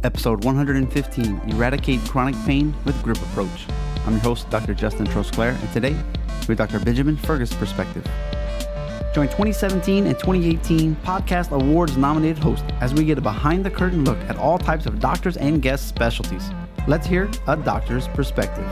Episode 115, Eradicate Chronic Pain with Grip Approach. I'm your host, Dr. Justin Trosclair, and today, with Dr. Benjamin Fergus Perspective. Join 2017 and 2018 Podcast Awards nominated host as we get a behind-the-curtain look at all types of doctors and guest specialties. Let's hear a doctor's perspective.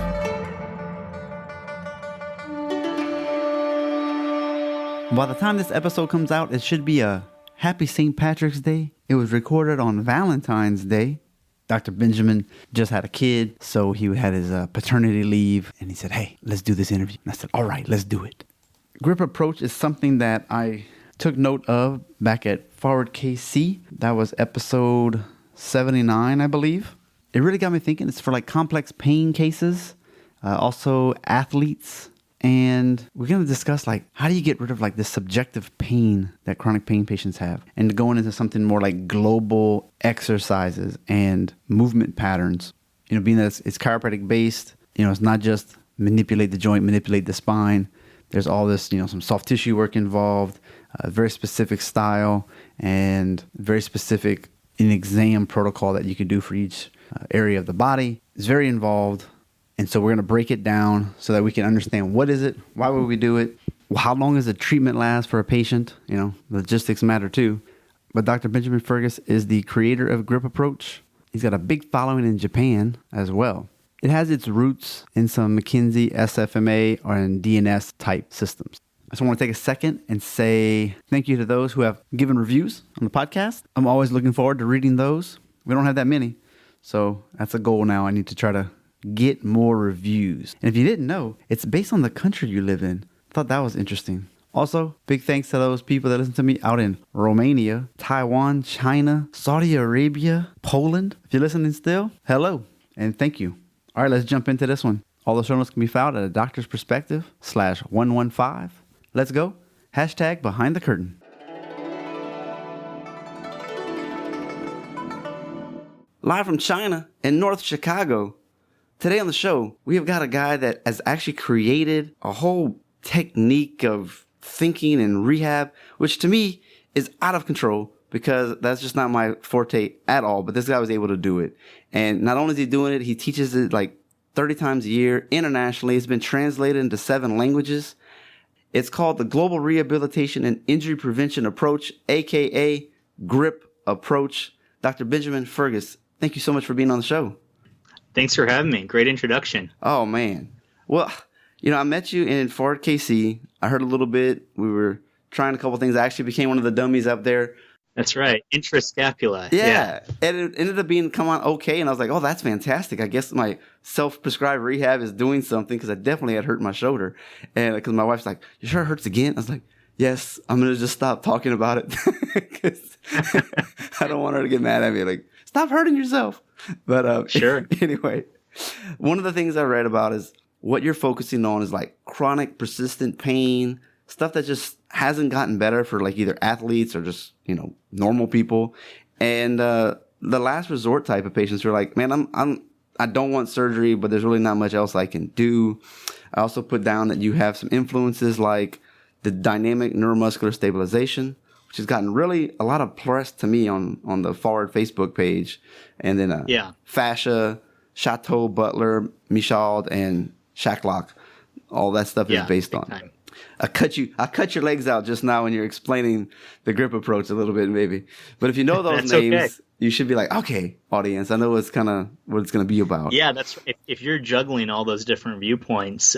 By the time this episode comes out, it should be a happy St. Patrick's Day. It was recorded on Valentine's Day. Dr. Benjamin just had a kid, so he had his paternity leave, and he said, hey, let's do this interview. And I said, all right, let's do it. Grip Approach is something that I took note of back at Forward KC. That was episode 79, I believe. It really got me thinking. It's for like complex pain cases, also athletes. And we're going to discuss like how do you get rid of like this subjective pain that chronic pain patients have, and going into something more like global exercises and movement patterns. You know, being that it's chiropractic based, you know, it's not just manipulate the joint, manipulate the spine. There's all this, you know, some soft tissue work involved, a very specific style and very specific an exam protocol that you can do for each area of the body. It's very involved. And so we're going to break it down so that we can understand what is it, why would we do it, how long does the treatment last for a patient? You know, logistics matter too. But Dr. Benjamin Fergus is the creator of Grip Approach. He's got a big following in Japan as well. It has its roots in some McKinsey, SFMA, or in DNS type systems. I just want to take a second and say thank you to those who have given reviews on the podcast. I'm always looking forward to reading those. We don't have that many. So that's a goal now. I need to try to get more reviews. And if you didn't know, it's based on the country you live in. I thought that was interesting. Also, big thanks to those people that listen to me out in Romania, Taiwan, China, Saudi Arabia, Poland. If you're listening still, hello, and thank you. All right, let's jump into this one. All the show notes can be found at a doctor's perspective /115. Let's go. Hashtag behind the curtain. Live from China in North Chicago. Today on the show, we have got a guy that has actually created a whole technique of thinking and rehab, which to me is out of control because that's just not my forte at all. But this guy was able to do it. And not only is he doing it, he teaches it like 30 times a year internationally. It's been translated into 7 languages. It's called the Global Rehabilitation and Injury Prevention Approach, aka Grip Approach. Dr. Benjamin Fergus, thank you so much for being on the show. Thanks for having me. Great introduction. Oh, man. Well, you know, I met you in Forward KC. I heard a little bit. We were trying a couple things. I actually became one of the dummies up there. That's right. Intrascapula. Yeah. And it ended up come on okay. And I was like, oh, that's fantastic. I guess my self-prescribed rehab is doing something because I definitely had hurt my shoulder. And because my wife's like, you sure it hurts again? I was like, yes, I'm going to just stop talking about it because I don't want her to get mad at me. Like, stop hurting yourself. But sure. Anyway, one of the things I read about is what you're focusing on is like chronic persistent pain, stuff that just hasn't gotten better for like either athletes or just, you know, normal people. And the last resort type of patients who are like, man, I don't want surgery, but there's really not much else I can do. I also put down that you have some influences like the dynamic neuromuscular stabilization, which has gotten really a lot of press to me on the Forward Facebook page. And then fascia, Chateau, Butler, Michaud, and Shacklock. All that stuff is based on. Time. I cut your legs out just now when you're explaining the grip approach a little bit, maybe. But if you know those names, okay, you should be like, okay, audience, I know it's kind of what it's going to be about. Yeah, that's if you're juggling all those different viewpoints,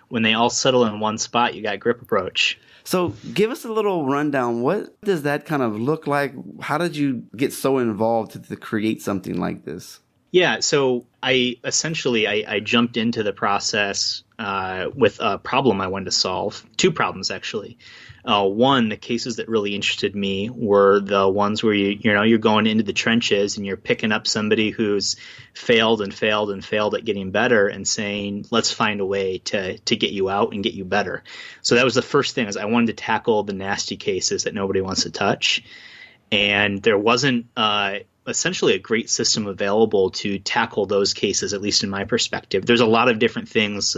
when they all settle in one spot, you got grip approach. So give us a little rundown. What does that kind of look like? How did you get so involved to create something like this? Yeah, so I jumped into the process with a problem I wanted to solve. 2 problems, actually. One, the cases that really interested me were the ones where you're going into the trenches and you're picking up somebody who's failed and failed and failed at getting better and saying, let's find a way to get you out and get you better. So that was the first thing, is I wanted to tackle the nasty cases that nobody wants to touch. And there wasn't essentially a great system available to tackle those cases, at least in my perspective. There's a lot of different things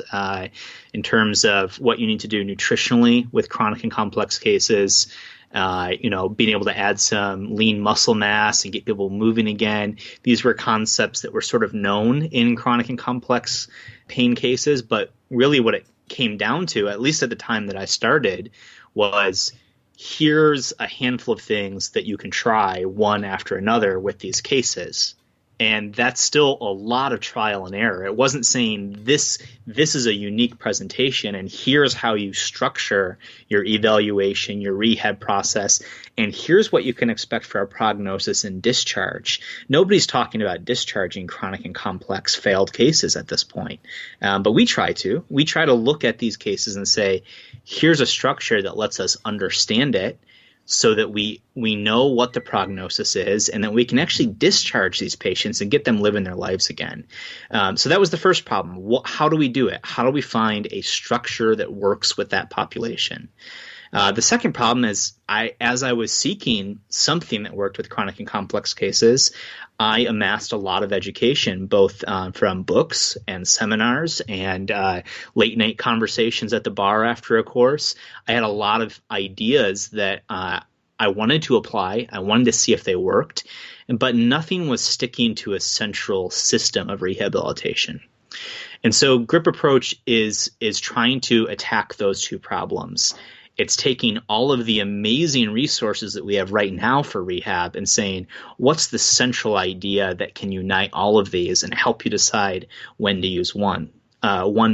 in terms of what you need to do nutritionally with chronic and complex cases, being able to add some lean muscle mass and get people moving again. These were concepts that were sort of known in chronic and complex pain cases, but really what it came down to, at least at the time that I started, was here's a handful of things that you can try one after another with these cases. And that's still a lot of trial and error. It wasn't saying this is a unique presentation and here's how you structure your evaluation, your rehab process, and here's what you can expect for a prognosis and discharge. Nobody's talking about discharging chronic and complex failed cases at this point. But we try to. We try to look at these cases and say, here's a structure that lets us understand it, so that we know what the prognosis is and that we can actually discharge these patients and get them living their lives again. So that was the first problem. How do we do it? How do we find a structure that works with that population? The second problem is as I was seeking something that worked with chronic and complex cases, I amassed a lot of education, both from books and seminars and late night conversations at the bar after a course. I had a lot of ideas that I wanted to apply. I wanted to see if they worked, but nothing was sticking to a central system of rehabilitation. And so GRIP approach is trying to attack those two problems. It's taking all of the amazing resources that we have right now for rehab and saying, what's the central idea that can unite all of these and help you decide when to use one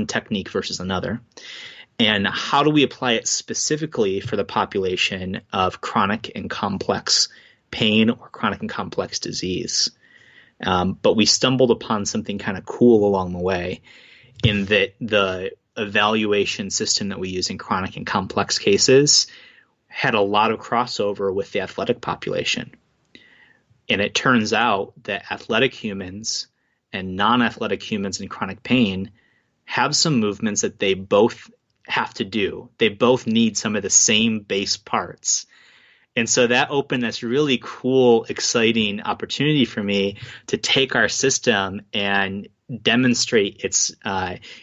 technique versus another? And how do we apply it specifically for the population of chronic and complex pain or chronic and complex disease? But we stumbled upon something kind of cool along the way, in that the evaluation system that we use in chronic and complex cases had a lot of crossover with the athletic population. And it turns out that athletic humans and non-athletic humans in chronic pain have some movements that they both have to do. They both need some of the same base parts. And so that opened this really cool, exciting opportunity for me to take our system and demonstrate its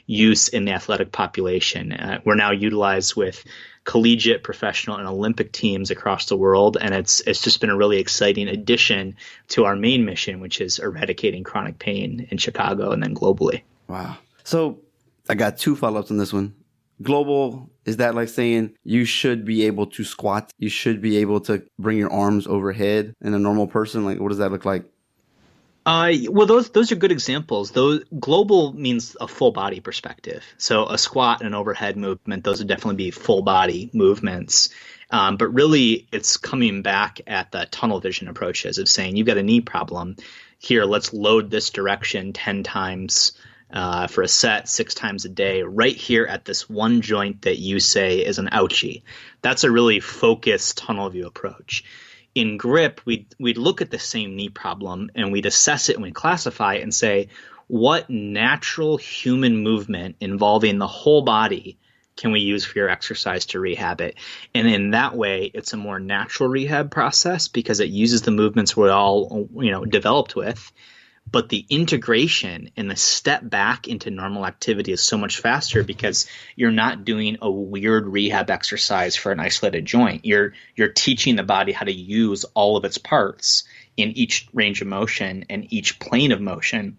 use in the athletic population. We're now utilized with collegiate, professional, and Olympic teams across the world, and it's just been a really exciting addition to our main mission, which is eradicating chronic pain in Chicago and then globally. Wow. So I got two follow-ups on this one. Global, is that like saying you should be able to squat? You should be able to bring your arms overhead in a normal person? Like, what does that look like? Well, those are good examples. Those global means a full body perspective. So a squat and an overhead movement, those would definitely be full body movements. But really, it's coming back at the tunnel vision approaches of saying you've got a knee problem. Here, let's load this direction 10 times for a set, 6 times a day, right here at this one joint that you say is an ouchie. That's a really focused tunnel view approach. In GRIP, we'd look at the same knee problem and we'd assess it and we'd classify it and say, what natural human movement involving the whole body can we use for your exercise to rehab it? And in that way, it's a more natural rehab process because it uses the movements we're all developed with. But the integration and the step back into normal activity is so much faster because you're not doing a weird rehab exercise for an isolated joint. You're teaching the body how to use all of its parts in each range of motion and each plane of motion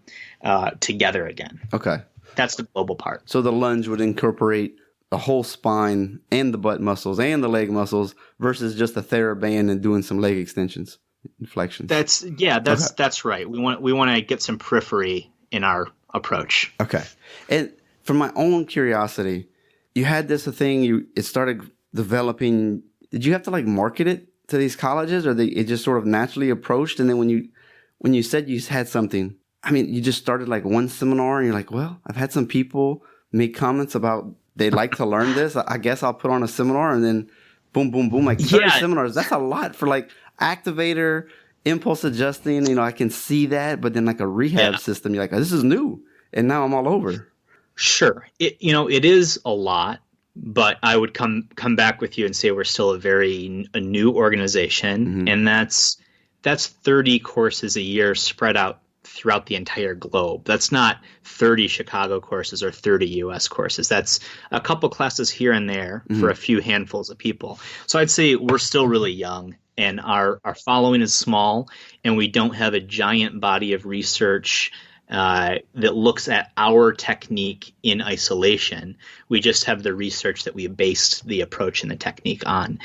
together again. Okay. That's the global part. So the lunge would incorporate the whole spine and the butt muscles and the leg muscles versus just a TheraBand and doing some leg extensions. Inflections. That's right. We want to get some periphery in our approach. Okay. And from my own curiosity, you had this thing. It started developing. Did you have to market it to these colleges, or it just sort of naturally approached? And then when you said you had something, I mean, you just started one seminar, and you're like, well, I've had some people make comments about they'd like to learn this. I guess I'll put on a seminar, and then boom, boom, boom, 30 seminars. That's a lot for activator, impulse adjusting, I can see that, but then a rehab system, you're like, oh, this is new, and now I'm all over. Sure. It is a lot, but I would come back with you and say we're still a new organization, and that's 30 courses a year spread out throughout the entire globe. That's not 30 Chicago courses or 30 US courses. That's a couple classes here and there for a few handfuls of people. So I'd say we're still really young, and our following is small, and we don't have a giant body of research that looks at our technique in isolation. We just have the research that we based the approach and the technique on.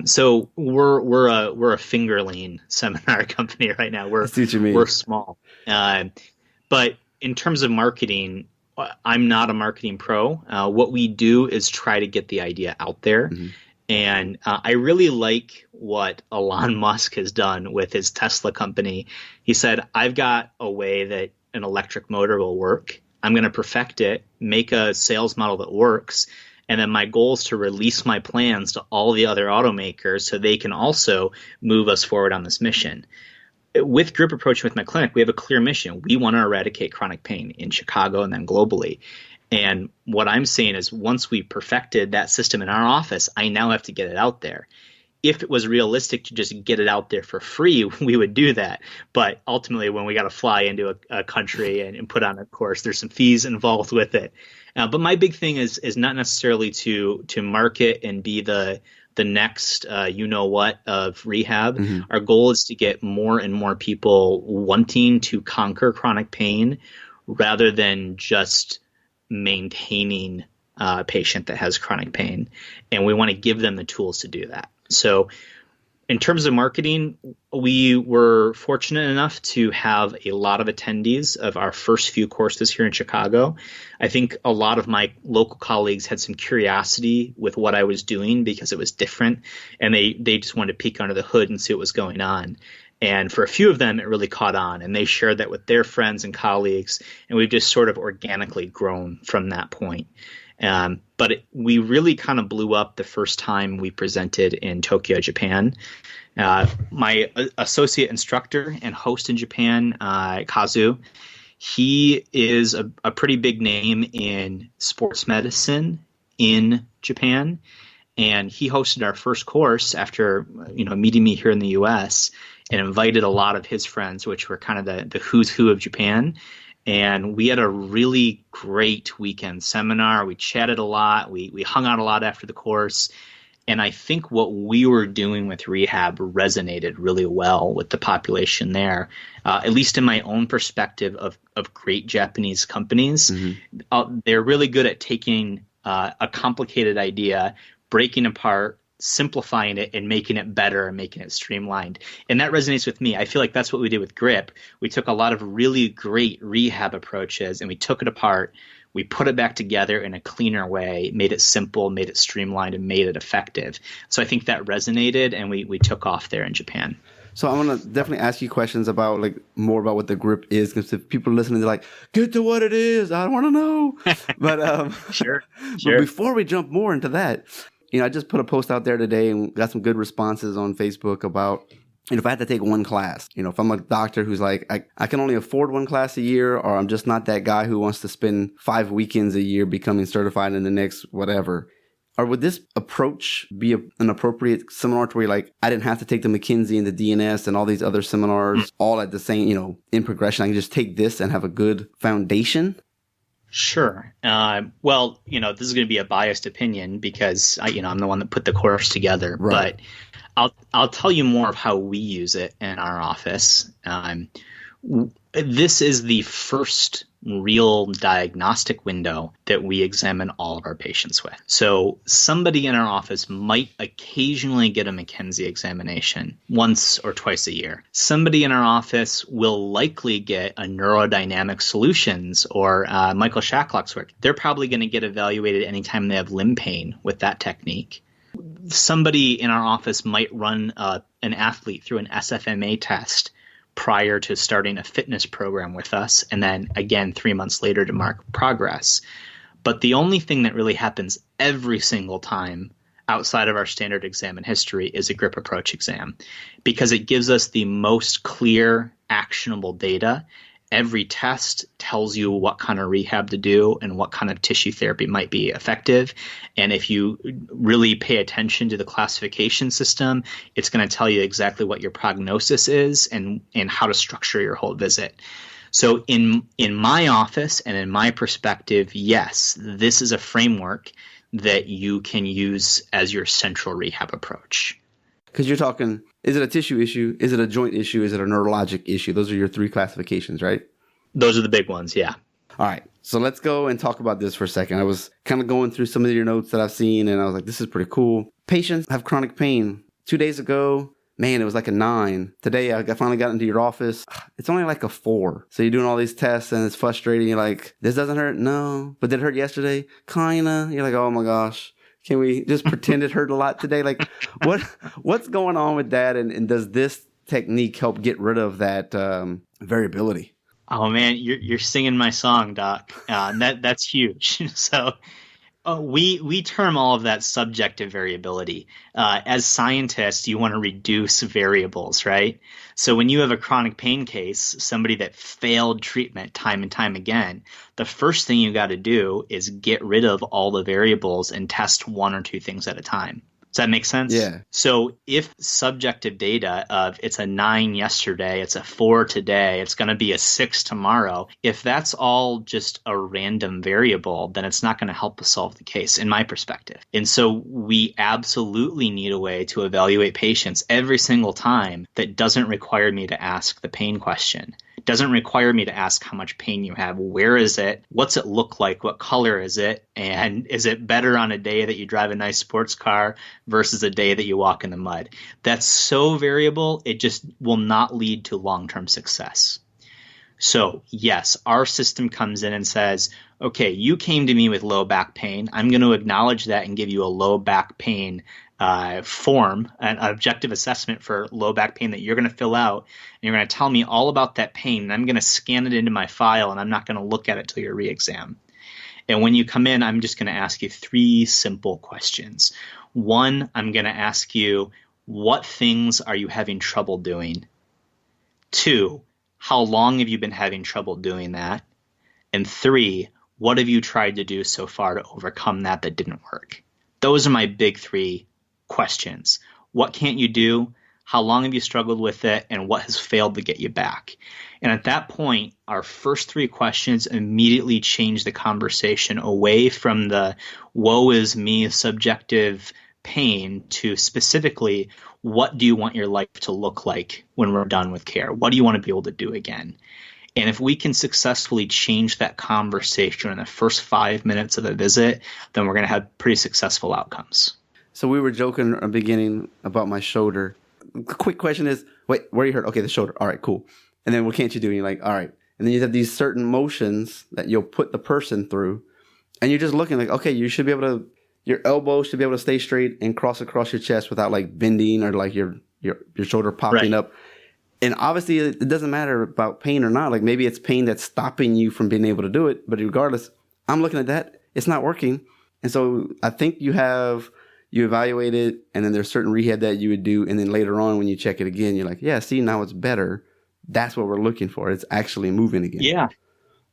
So we're a fingerling seminar company right now. We're small, but in terms of marketing, I'm not a marketing pro. What we do is try to get the idea out there. And I really like what Elon Musk has done with his Tesla company. He said, I've got a way that an electric motor will work. I'm going to perfect it, make a sales model that works. And then my goal is to release my plans to all the other automakers so they can also move us forward on this mission. With Grip Approach, with my clinic, we have a clear mission. We want to eradicate chronic pain in Chicago and then globally. And what I'm saying is once we perfected that system in our office, I now have to get it out there. If it was realistic to just get it out there for free, we would do that. But ultimately, when we got to fly into a country and put on a course, there's some fees involved with it. But my big thing is not necessarily to market and be the next what of rehab. Our goal is to get more and more people wanting to conquer chronic pain rather than just maintaining a patient that has chronic pain. And we want to give them the tools to do that. So in terms of marketing, we were fortunate enough to have a lot of attendees of our first few courses here in Chicago. I think a lot of my local colleagues had some curiosity with what I was doing because it was different, and they just wanted to peek under the hood and see what was going on. And for a few of them, it really caught on, and they shared that with their friends and colleagues, and we've just sort of organically grown from that point. But we really kind of blew up the first time we presented in Tokyo, Japan. My associate instructor and host in Japan, Kazu, he is a pretty big name in sports medicine in Japan. And he hosted our first course after meeting me here in the U.S. and invited a lot of his friends, which were kind of the who's who of Japan. And we had a really great weekend seminar. We chatted a lot. We hung out a lot after the course. And I think what we were doing with rehab resonated really well with the population there, at least in my own perspective of great Japanese companies. They're really good at taking a complicated idea, breaking apart, simplifying it, and making it better and making it streamlined. And that resonates with me. I feel like that's what we did with Grip. We took a lot of really great rehab approaches and we took it apart. We put it back together in a cleaner way, made it simple, made it streamlined, and made it effective. So I think that resonated, and we took off there in Japan. So I want to definitely ask you questions about more about what the Grip is, because if people are listening, they're like, get to what it is. I want to know. But Sure. But before we jump more into that, I just put a post out there today and got some good responses on Facebook about, if I had to take one class, if I'm a doctor who's like, I can only afford one class a year, or I'm just not that guy who wants to spend 5 weekends a year becoming certified in the next whatever. Or would this approach be an appropriate seminar to where I didn't have to take the McKinsey and the DNS and all these other seminars all at the same, in progression? I can just take this and have a good foundation? Sure. Well, this is going to be a biased opinion because I'm the one that put the course together. Right. But I'll tell you more of how we use it in our office. This is the first real diagnostic window that we examine all of our patients with. So somebody in our office might occasionally get a McKinsey examination once or twice a year. Somebody in our office will likely get a neurodynamic solutions or Michael Shacklock's work. They're probably going to get evaluated anytime they have limb pain with that technique. Somebody in our office might run an athlete through an SFMA test prior to starting a fitness program with us, and then again 3 months later to mark progress. But the only thing that really happens every single time outside of our standard exam in history is a Grip Approach exam, because it gives us the most clear, actionable data. Every test tells you what kind of rehab to do and what kind of tissue therapy might be effective. And if you really pay attention to the classification system, it's going to tell you exactly what your prognosis is and how to structure your whole visit. So in my office and in my perspective, yes, this is a framework that you can use as your central rehab approach. Because you're talking, is it a tissue issue? Is it a joint issue? Is it a neurologic issue? Those are your three classifications, right? Those are the big ones, yeah. All right. So let's go and talk about this for a second. I was kind of going through some of your notes that I've seen, and I was like, this is pretty cool. Patients have chronic pain. 2 days ago, man, it was like a 9. Today, I finally got into your office. It's only like a 4. So you're doing all these tests, and it's frustrating. You're like, this doesn't hurt? No. But did it hurt yesterday? Kinda. You're like, oh my gosh. Can we just pretend it hurt a lot today? Like, what's going on with that? And does this technique help get rid of that variability? Oh man, you're singing my song, Doc. That's huge. So we term all of that subjective variability. As scientists, you want to reduce variables, right? So when you have a chronic pain case, somebody that failed treatment time and time again, the first thing you got to do is get rid of all the variables and test 1 or 2 things at a time. Does that make sense? Yeah. So if subjective data of it's a 9 yesterday, it's a 4 today, it's going to be a 6 tomorrow, if that's all just a random variable, then it's not going to help us solve the case, in my perspective. And so we absolutely need a way to evaluate patients every single time that doesn't require me to ask the pain question. It doesn't require me to ask how much pain you have. Where is it? What's it look like? What color is it? And is it better on a day that you drive a nice sports car versus a day that you walk in the mud? That's so variable, it just will not lead to long-term success. So yes, our system comes in and says, okay, you came to me with low back pain. I'm going to acknowledge that and give you a low back pain form, an objective assessment for low back pain that you're going to fill out. And you're going to tell me all about that pain. And I'm going to scan it into my file, and I'm not going to look at it till your re-exam. And when you come in, I'm just going to ask you 3 simple questions. 1, I'm going to ask you, what things are you having trouble doing? 2, how long have you been having trouble doing that? And 3, what have you tried to do so far to overcome that didn't work? Those are my big 3 questions. What can't you do? How long have you struggled with it? And what has failed to get you back? And at that point, our first 3 questions immediately change the conversation away from the woe is me subjective pain to specifically, what do you want your life to look like when we're done with care? What do you want to be able to do again? And if we can successfully change that conversation in the first 5 minutes of a visit, then we're going to have pretty successful outcomes. So we were joking at the beginning about my shoulder. The quick question is, wait, where are you hurt? Okay, the shoulder. All right, cool. And then what can't you do? And you're like, all right. And then you have these certain motions that you'll put the person through. And you're just looking like, okay, you should be able to, your elbow should be able to stay straight and cross across your chest without like bending or like your shoulder popping up. And obviously it doesn't matter about pain or not. Like maybe it's pain that's stopping you from being able to do it. But regardless, I'm looking at that. It's not working. And so I think you evaluate it, and then there's certain rehab that you would do. And then later on when you check it again, you're like, yeah, see, now it's better. That's what we're looking for. It's actually moving again. Yeah.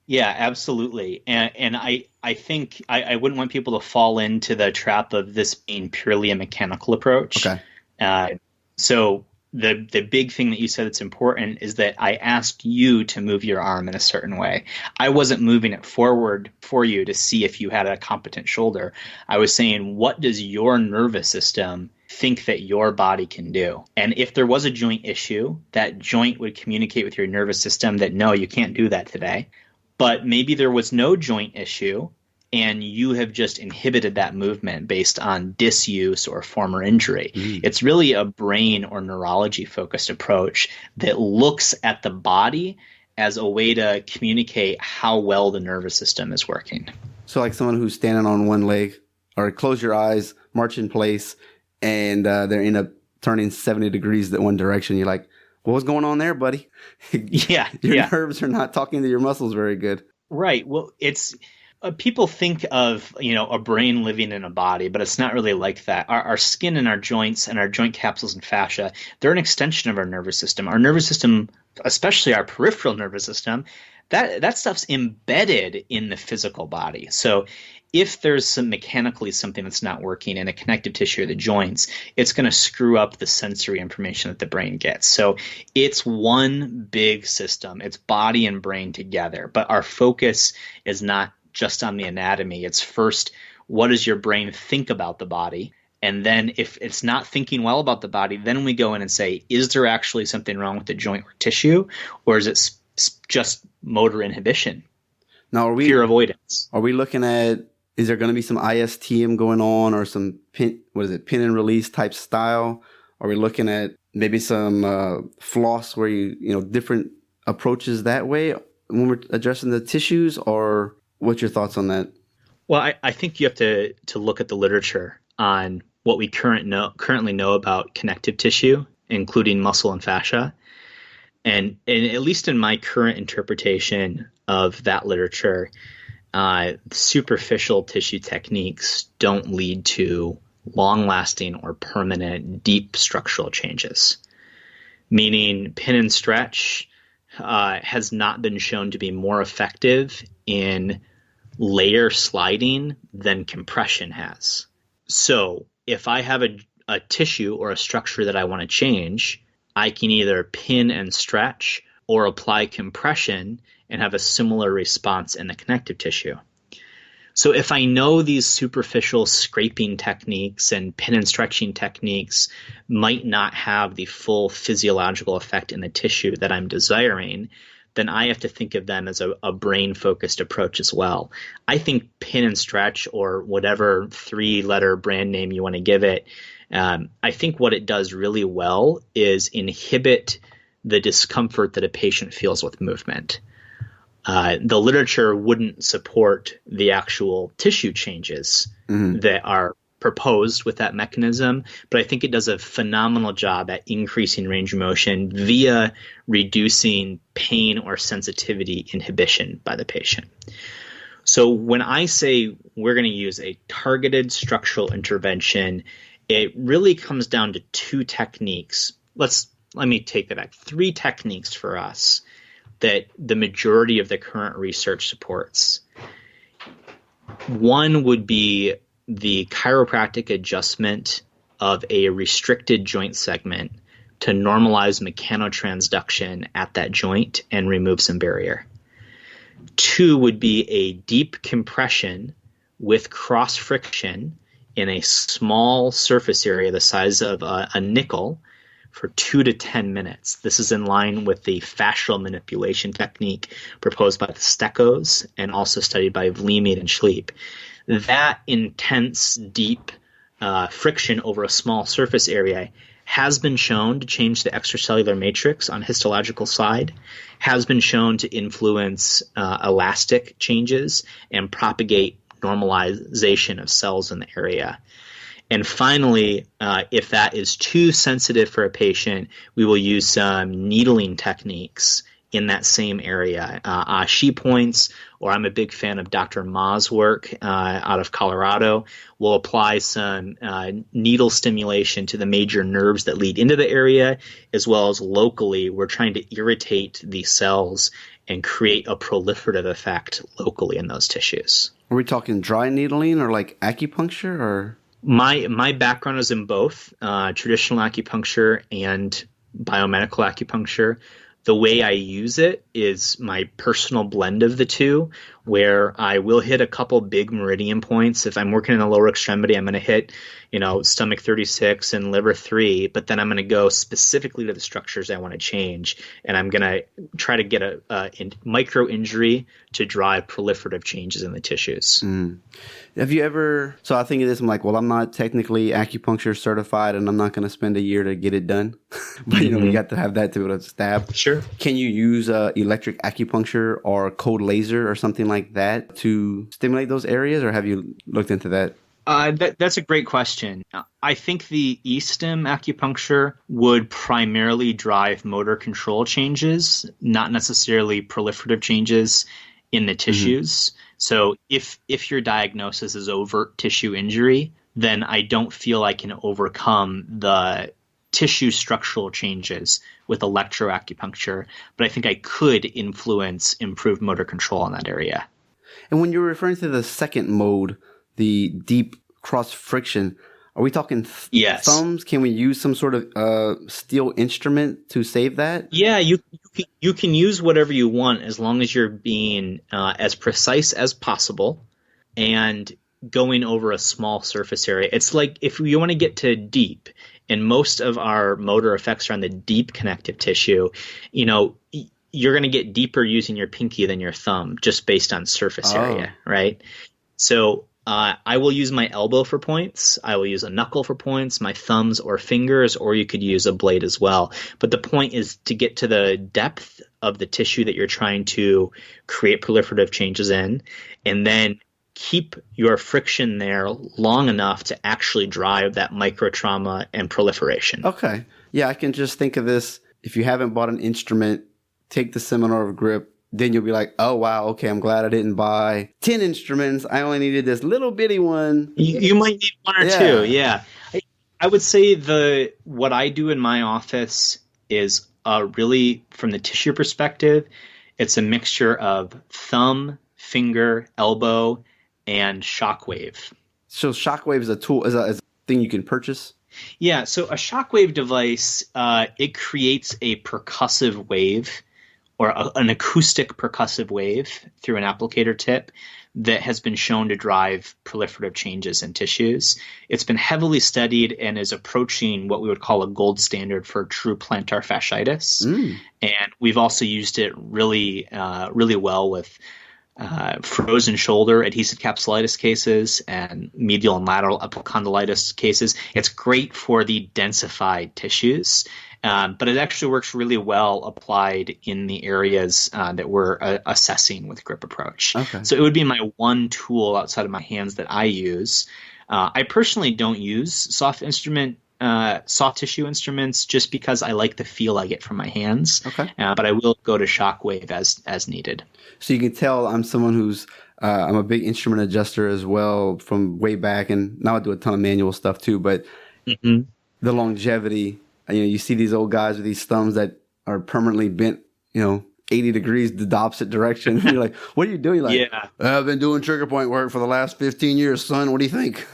Yeah, absolutely. And I think I wouldn't want people to fall into the trap of this being purely a mechanical approach. Okay. So the big thing that you said that's important is that I asked you to move your arm in a certain way. I wasn't moving it forward for you to see if you had a competent shoulder. I was saying, what does your nervous system think that your body can do? And if there was a joint issue, that joint would communicate with your nervous system that, no, you can't do that today. But maybe there was no joint issue, and you have just inhibited that movement based on disuse or former injury. It's really a brain or neurology-focused approach that looks at the body as a way to communicate how well the nervous system is working. So like someone who's standing on one leg, or close your eyes, march in place, and they end up turning 70 degrees that one direction. You're like, well, what's going on there, buddy? Your nerves are not talking to your muscles very good. Right. Well, it's... people think of, a brain living in a body, but it's not really like that. Our skin and our joints and our joint capsules and fascia, they're an extension of our nervous system. Our nervous system, especially our peripheral nervous system, that stuff's embedded in the physical body. So if there's mechanically something that's not working in a connective tissue or the joints, it's going to screw up the sensory information that the brain gets. So it's one big system. It's body and brain together. But our focus is not just on the anatomy. It's first, what does your brain think about the body? And then if it's not thinking well about the body, then we go in and say, is there actually something wrong with the joint or tissue? Or is it just motor inhibition? Now, fear avoidance? Are we looking at, is there going to be some ISTM going on or some pin and release type style? Are we looking at maybe some floss where different approaches that way when we're addressing the tissues, or what's your thoughts on that? Well, I think you have to look at the literature on what we currently know about connective tissue, including muscle and fascia. And at least in my current interpretation of that literature, superficial tissue techniques don't lead to long-lasting or permanent deep structural changes. Meaning pin and stretch has not been shown to be more effective in layer sliding than compression has. So if I have a tissue or a structure that I want to change, I can either pin and stretch or apply compression and have a similar response in the connective tissue. So if I know these superficial scraping techniques and pin and stretching techniques might not have the full physiological effect in the tissue that I'm desiring, then I have to think of them as a brain-focused approach as well. I think pin and stretch, or whatever 3-letter brand name you want to give it, I think what it does really well is inhibit the discomfort that a patient feels with movement. The literature wouldn't support the actual tissue changes that are proposed with that mechanism, but I think it does a phenomenal job at increasing range of motion via reducing pain or sensitivity inhibition by the patient. So when I say we're going to use a targeted structural intervention, it really comes down to 2 techniques. Let me take that back. 3 techniques for us that the majority of the current research supports. One would be the chiropractic adjustment of a restricted joint segment to normalize mechanotransduction at that joint and remove some barrier. 2 would be a deep compression with cross friction in a small surface area the size of a nickel for 2 to 10 minutes. This is in line with the fascial manipulation technique proposed by the Steckos and also studied by Vlieming and Schleep. That intense, deep friction over a small surface area has been shown to change the extracellular matrix on histological side, has been shown to influence elastic changes and propagate normalization of cells in the area. And finally, if that is too sensitive for a patient, we will use some needling techniques in that same area. Ashi points, or I'm a big fan of Dr. Ma's work out of Colorado. We'll apply some needle stimulation to the major nerves that lead into the area, as well as locally. We're trying to irritate the cells and create a proliferative effect locally in those tissues. Are we talking dry needling or like acupuncture, or? My background is in both traditional acupuncture and biomedical acupuncture. The way I use it is my personal blend of the two, where I will hit a couple big meridian points. If I'm working in the lower extremity, I'm going to hit, stomach 36 and liver 3, but then I'm going to go specifically to the structures I want to change, and I'm going to try to get a micro injury to drive proliferative changes in the tissues. Have you ever, so I think of this, I'm like, well, I'm not technically acupuncture certified and I'm not going to spend a year to get it done. But, we got to have that to be able to stab. Sure. Can you use electric acupuncture or cold laser or something like that to stimulate those areas, or have you looked into that? That's a great question. I think the E-stim acupuncture would primarily drive motor control changes, not necessarily proliferative changes in the tissues. So if your diagnosis is overt tissue injury, then I don't feel I can overcome the tissue structural changes with electroacupuncture, but I think I could influence improved motor control in that area. And when you're referring to the second mode, the deep cross friction, are we talking Yes. thumbs? Can we use some sort of steel instrument to save that? Yeah, you can use whatever you want as long as you're being as precise as possible and going over a small surface area. It's like if you want to get to deep, and most of our motor effects are on the deep connective tissue, you're going to get deeper using your pinky than your thumb just based on surface area, right? So I will use my elbow for points. I will use a knuckle for points, my thumbs or fingers, or you could use a blade as well. But the point is to get to the depth of the tissue that you're trying to create proliferative changes in, and then keep your friction there long enough to actually drive that micro trauma and proliferation. Okay. Yeah, I can just think of this. If you haven't bought an instrument, take the seminar of grip. Then you'll be like, oh, wow, okay, I'm glad I didn't buy 10 instruments. I only needed this little bitty one. You might need one or two, yeah. I would say what I do in my office is really, from the tissue perspective, it's a mixture of thumb, finger, elbow, and shockwave. So shockwave is a tool, is a thing you can purchase? Yeah, so a shockwave device, it creates a percussive wave or an acoustic percussive wave through an applicator tip that has been shown to drive proliferative changes in tissues. It's been heavily studied and is approaching what we would call a gold standard for true plantar fasciitis. And we've also used it really well with frozen shoulder adhesive capsulitis cases and medial and lateral epicondylitis cases. It's great for the densified tissues, but it actually works really well applied in the areas that we're assessing with grip approach. Okay. So it would be my one tool outside of my hands that I use. I personally don't use soft tissue instruments just because I like the feel I get from my hands. Okay. But I will go to shockwave as needed. So you can tell I'm someone who's I'm a big instrument adjuster as well from way back, and now I do a ton of manual stuff too. But the longevity, you see these old guys with these thumbs that are permanently bent, 80 degrees the opposite direction. And you're like, what are you doing? Like, yeah. I've been doing trigger point work for the last 15 years, son. What do you think?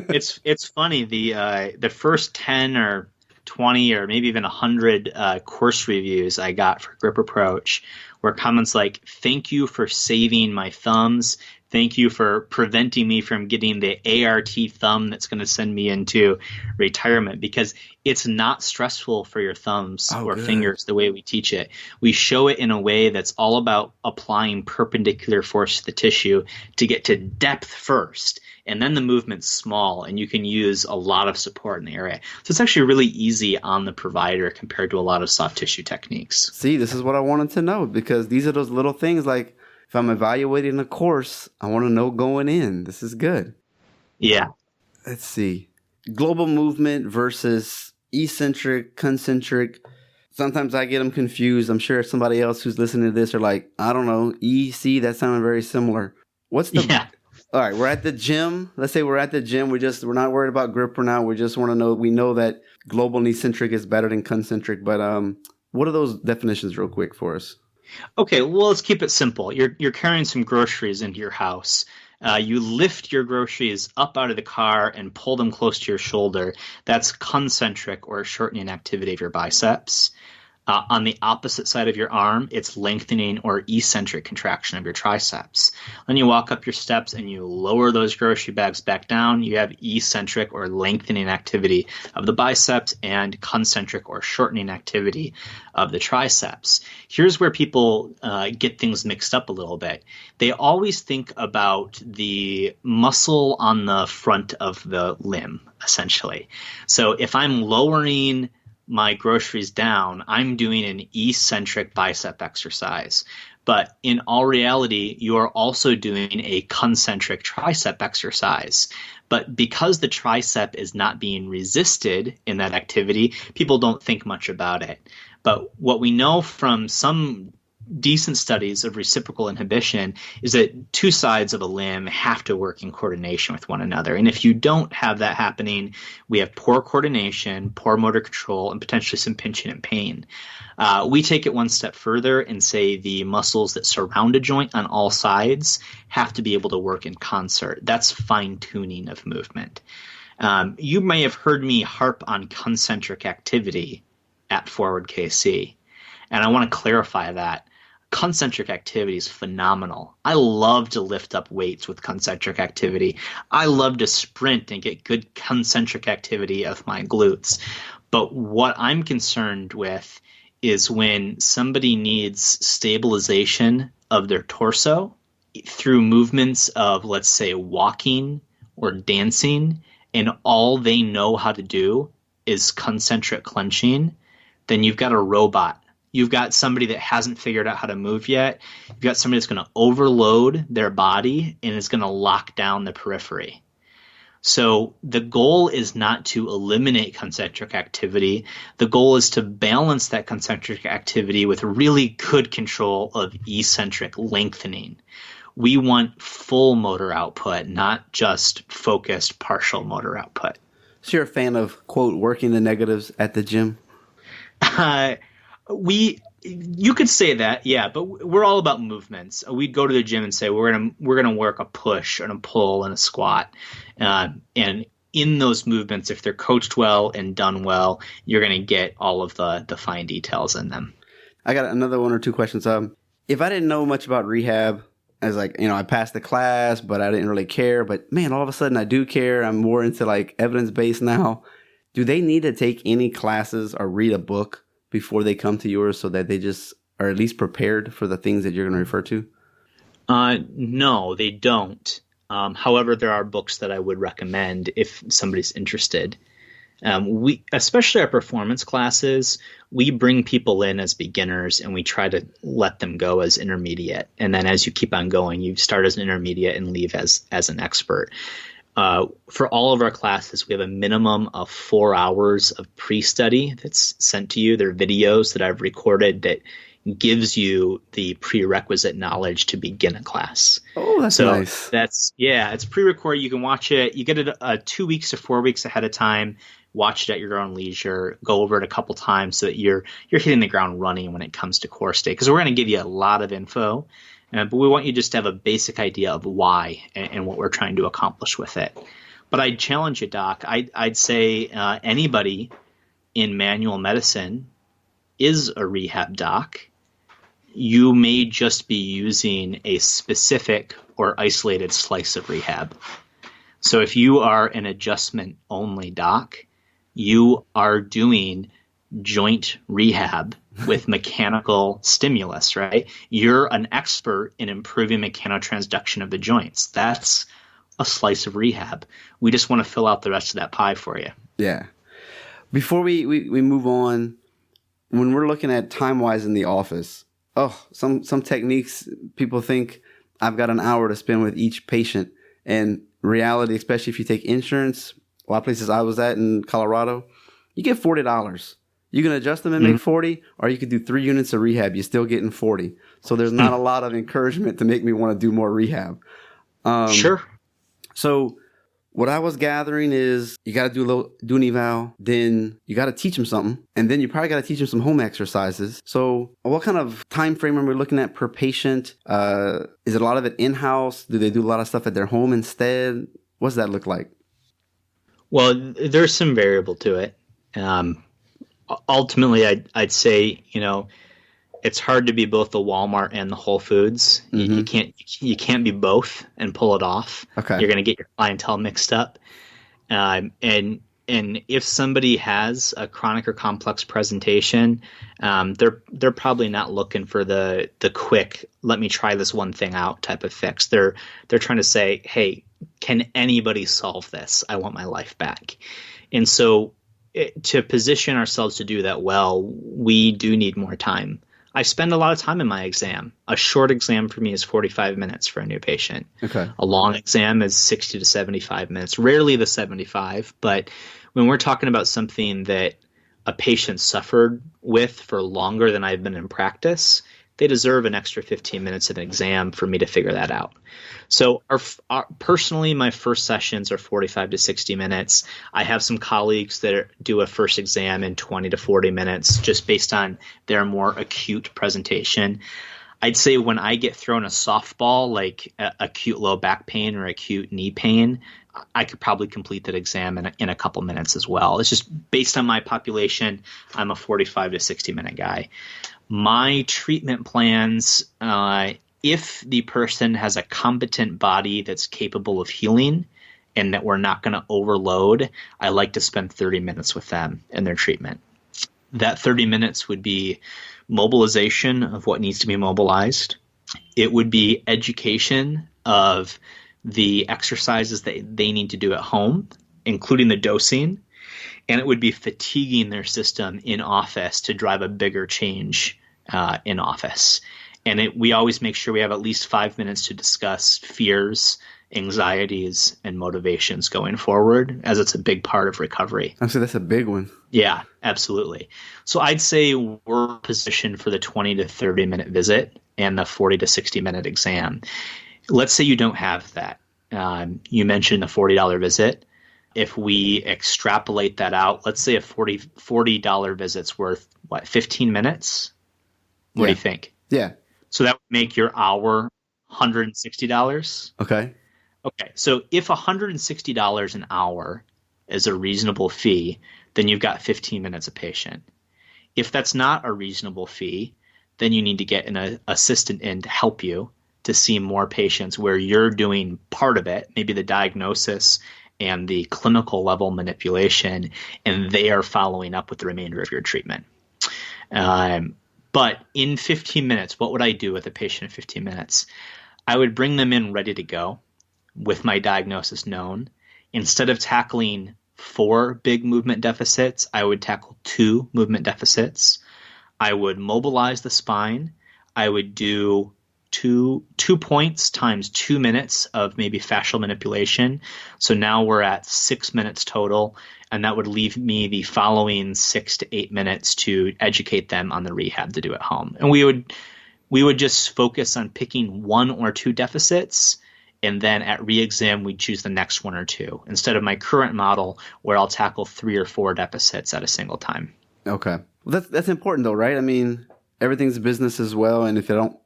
It's funny. The first 10 or 20 or maybe even 100 course reviews I got for grip approach were comments like, thank you for saving my thumbs. Thank you for preventing me from getting the ART thumb that's going to send me into retirement, because it's not stressful for your thumbs or fingers the way we teach it. We show it in a way that's all about applying perpendicular force to the tissue to get to depth first. And then the movement's small, and you can use a lot of support in the area. So it's actually really easy on the provider compared to a lot of soft tissue techniques. See, this is what I wanted to know, because these are those little things like, if I'm evaluating a course, I want to know going in. This is good. Yeah. Let's see. Global movement versus eccentric, concentric. Sometimes I get them confused. I'm sure somebody else who's listening to this are like, I don't know, EC, that sounded very similar. What's the... Yeah. All right, we're at the gym. Let's say we're at the gym. We're not worried about grip for now. We just want to know, we know that global and eccentric is better than concentric, but what are those definitions real quick for us? Okay, well, let's keep it simple. You're carrying some groceries into your house. You lift your groceries up out of the car and pull them close to your shoulder. That's concentric or shortening activity of your biceps. On the opposite side of your arm, it's lengthening or eccentric contraction of your triceps. Then you walk up your steps and you lower those grocery bags back down. You have eccentric or lengthening activity of the biceps and concentric or shortening activity of the triceps. Here's where people get things mixed up a little bit. They always think about the muscle on the front of the limb, essentially. So if I'm lowering my groceries down, I'm doing an eccentric bicep exercise. But in all reality, you are also doing a concentric tricep exercise. But because the tricep is not being resisted in that activity, people don't think much about it. But what we know from some decent studies of reciprocal inhibition is that two sides of a limb have to work in coordination with one another. And if you don't have that happening, we have poor coordination, poor motor control, and potentially some pinching and pain. We take it one step further and say the muscles that surround a joint on all sides have to be able to work in concert. That's fine-tuning of movement. You may have heard me harp on concentric activity at Forward KC, and I want to clarify that. Concentric activity is phenomenal. I love to lift up weights with concentric activity. I love to sprint and get good concentric activity of my glutes. But what I'm concerned with is when somebody needs stabilization of their torso through movements of, let's say, walking or dancing, and all they know how to do is concentric clenching, then you've got a robot. You've got somebody that hasn't figured out how to move yet. You've got somebody that's going to overload their body and is going to lock down the periphery. So the goal is not to eliminate concentric activity. The goal is to balance that concentric activity with really good control of eccentric lengthening. We want full motor output, not just focused partial motor output. So you're a fan of, quote, working the negatives at the gym? You could say that, yeah, but we're all about movements. We'd go to the gym and say we're gonna work a push and a pull and a squat, and in those movements, if they're coached well and done well, you're gonna get all of the fine details in them. I got another one or two questions. If I didn't know much about rehab, I was like, I passed the class, but I didn't really care. But man, all of a sudden I do care. I'm more into like evidence-based now. Do they need to take any classes or read a book before they come to yours so that they just are at least prepared for the things that you're going to refer to? No, they don't. However, there are books that I would recommend if somebody's interested. We, especially our performance classes, we bring people in as beginners and we try to let them go as intermediate. And then as you keep on going, you start as an intermediate and leave as an expert. For all of our classes, we have a minimum of 4 hours of pre-study that's sent to you. There are videos that I've recorded that gives you the prerequisite knowledge to begin a class. Oh, that's nice. It's pre-recorded. You can watch it. You get it 2 weeks to 4 weeks ahead of time. Watch it at your own leisure. Go over it a couple times so that you're hitting the ground running when it comes to course day. Because we're going to give you a lot of info. But we want you just to have a basic idea of why and what we're trying to accomplish with it. But I'd challenge you, Doc. I'd say anybody in manual medicine is a rehab doc. You may just be using a specific or isolated slice of rehab. So if you are an adjustment-only doc, you are doing joint rehab with mechanical stimulus, right? You're an expert in improving mechanotransduction of the joints. That's a slice of rehab. We just want to fill out the rest of that pie for you. Yeah. Before we move on, when we're looking at time-wise in the office, some techniques, people think I've got an hour to spend with each patient. And reality, especially if you take insurance, a lot of places I was at in Colorado, you get $40. You can adjust them and make 40, or you could do 3 units of rehab. You're still getting 40. So there's not a lot of encouragement to make me want to do more rehab. Sure. So what I was gathering is you got to do an eval, then you got to teach them something, and then you probably got to teach them some home exercises. So what kind of time frame are we looking at per patient? Is it a lot of it in-house? Do they do a lot of stuff at their home instead? What does that look like? Well, there's some variable to it. Ultimately, I'd say, it's hard to be both the Walmart and the Whole Foods. Mm-hmm. You can't be both and pull it off. Okay. You're going to get your clientele mixed up. And if somebody has a chronic or complex presentation, they're probably not looking for the quick, let me try this one thing out type of fix. They're trying to say, hey, can anybody solve this? I want my life back. And so to position ourselves to do that well, we do need more time. I spend a lot of time in my exam. A short exam for me is 45 minutes for a new patient. Okay. A long exam is 60 to 75 minutes, rarely the 75. But when we're talking about something that a patient suffered with for longer than I've been in practice, they deserve an extra 15 minutes of an exam for me to figure that out. So personally, my first sessions are 45 to 60 minutes. I have some colleagues that do a first exam in 20 to 40 minutes, just based on their more acute presentation. I'd say when I get thrown a softball, like acute low back pain or acute knee pain, I could probably complete that exam in a couple minutes as well. It's just based on my population, I'm a 45 to 60 minute guy. My treatment plans, if the person has a competent body that's capable of healing and that we're not going to overload, I like to spend 30 minutes with them in their treatment. That 30 minutes would be mobilization of what needs to be mobilized. It would be education of the exercises that they need to do at home, including the dosing. And it would be fatiguing their system in office to drive a bigger change in office. And we always make sure we have at least 5 minutes to discuss fears, anxieties, and motivations going forward, as it's a big part of recovery. So that's a big one. Yeah, absolutely. So I'd say we're positioned for the 20 to 30 minute visit and the 40 to 60 minute exam. Let's say you don't have that. You mentioned the $40 visit. If we extrapolate that out, let's say a $40 visit's worth, 15 minutes? What do you think? Yeah. So that would make your hour $160. Okay. Okay. So if $160 an hour is a reasonable fee, then you've got 15 minutes a patient. If that's not a reasonable fee, then you need to get an assistant in to help you to see more patients where you're doing part of it, maybe the diagnosis and the clinical level manipulation, and they are following up with the remainder of your treatment. But in 15 minutes, what would I do with a patient in 15 minutes? I would bring them in ready to go with my diagnosis known. Instead of tackling 4 big movement deficits, I would tackle 2 movement deficits. I would mobilize the spine. I would do two points times 2 minutes of maybe fascial manipulation. So now we're at 6 minutes total, and that would leave me the following 6 to 8 minutes to educate them on the rehab to do at home. And we would just focus on picking 1 or 2 deficits, and then at re-exam we'd choose the next 1 or 2, instead of my current model where I'll tackle 3 or 4 deficits at a single time. Okay. Well, that's important though, right? I mean, everything's business as well, and if they don't,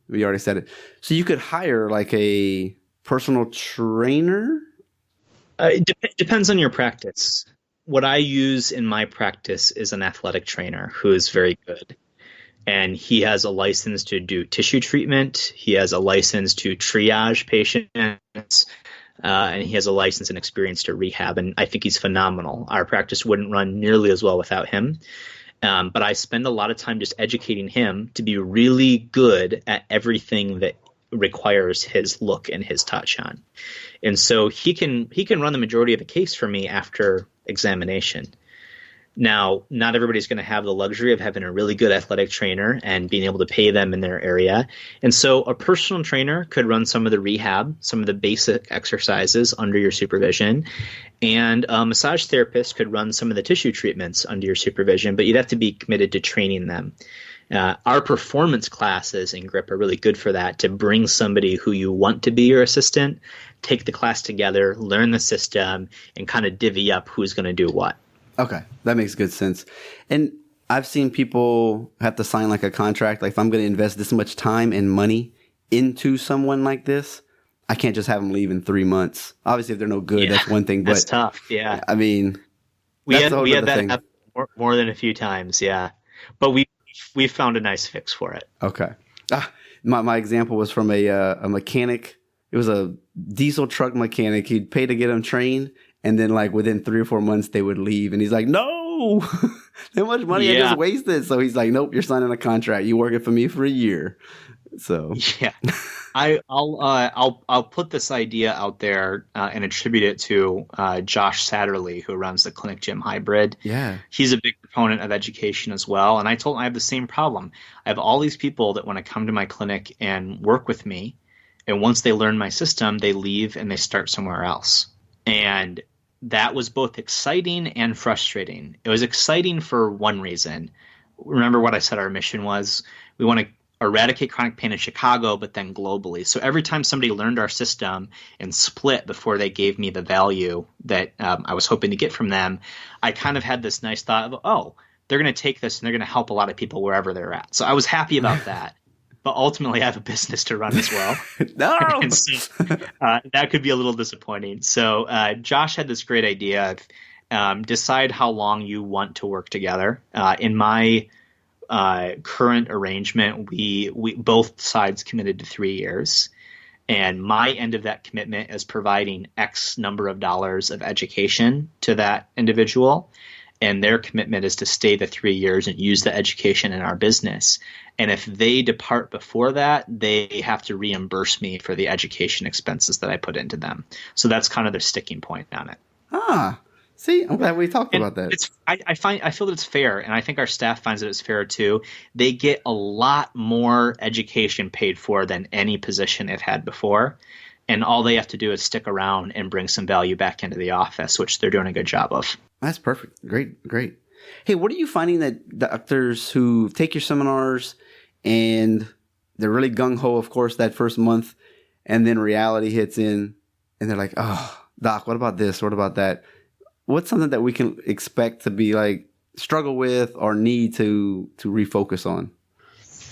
we already said it. So you could hire like a personal trainer? It depends on your practice. What I use in my practice is an athletic trainer who is very good. And he has a license to do tissue treatment. He has a license to triage patients. And he has a license and experience to rehab. And I think he's phenomenal. Our practice wouldn't run nearly as well without him. But I spend a lot of time just educating him to be really good at everything that requires his look and his touch on. And so he can run the majority of the case for me after examination. Now, not everybody's going to have the luxury of having a really good athletic trainer and being able to pay them in their area. And so a personal trainer could run some of the rehab, some of the basic exercises under your supervision. And a massage therapist could run some of the tissue treatments under your supervision, but you'd have to be committed to training them. Our performance classes in GRIP are really good for that, to bring somebody who you want to be your assistant, take the class together, learn the system, and kind of divvy up who's going to do what. Okay, that makes good sense. And I've seen people have to sign like a contract. Like if I'm going to invest this much time and money into someone like this, I can't just have them leave in 3 months. Obviously, if they're no good, that's one thing. But that's tough. Yeah, I mean, we had that happen more than a few times. Yeah, but we found a nice fix for it. Okay. My example was from a mechanic. It was a diesel truck mechanic. He'd pay to get him trained. And then like within 3 or 4 months, they would leave. And he's like, no, how much money I just wasted. So he's like, nope, you're signing a contract. You working for me for a year. So yeah, I'll put this idea out there and attribute it to Josh Satterley, who runs the Clinic Gym Hybrid. Yeah, he's a big proponent of education as well. And I told him I have the same problem. I have all these people that want to come to my clinic and work with me. And once they learn my system, they leave and they start somewhere else. And that was both exciting and frustrating. It was exciting for one reason. Remember what I said our mission was? We want Eradicate chronic pain in Chicago, but then globally. So every time somebody learned our system and split before they gave me the value that I was hoping to get from them, I kind of had this nice thought of, oh, they're going to take this and they're going to help a lot of people wherever they're at. So I was happy about that. But ultimately, I have a business to run as well. No! And so, that could be a little disappointing. So Josh had this great idea of decide how long you want to work together. In my current arrangement, we both sides committed to 3 years, and my end of that commitment is providing X number of dollars of education to that individual, and their commitment is to stay the 3 years and use the education in our business. And if they depart before that, they have to reimburse me for the education expenses that I put into them. So that's kind of their sticking point on it. See, I'm glad we talked about that. I feel that it's fair, and I think our staff finds that it's fair too. They get a lot more education paid for than any position they've had before, and all they have to do is stick around and bring some value back into the office, which they're doing a good job of. That's perfect. Great. Hey, what are you finding that doctors who take your seminars and they're really gung-ho, of course, that first month, and then reality hits in, and they're like, oh, doc, what about this? What about that? What's something that we can expect to be like struggle with or need to refocus on?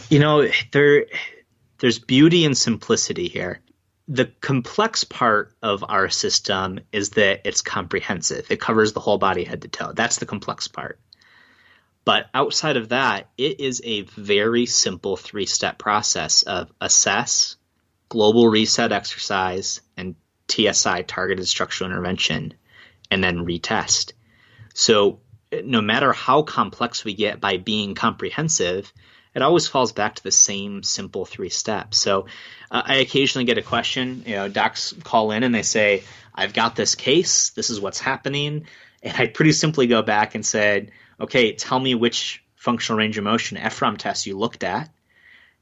You know, there's beauty and simplicity here. The complex part of our system is that it's comprehensive. It covers the whole body head to toe. That's the complex part. But outside of that, it is a very simple 3-step process of assess, global reset exercise, and TSI, targeted structural intervention, and then retest. So no matter how complex we get by being comprehensive, it always falls back to the same simple 3 steps. So I occasionally get a question, docs call in and they say, I've got this case, this is what's happening. And I pretty simply go back and said, okay, tell me which functional range of motion EFROM test you looked at.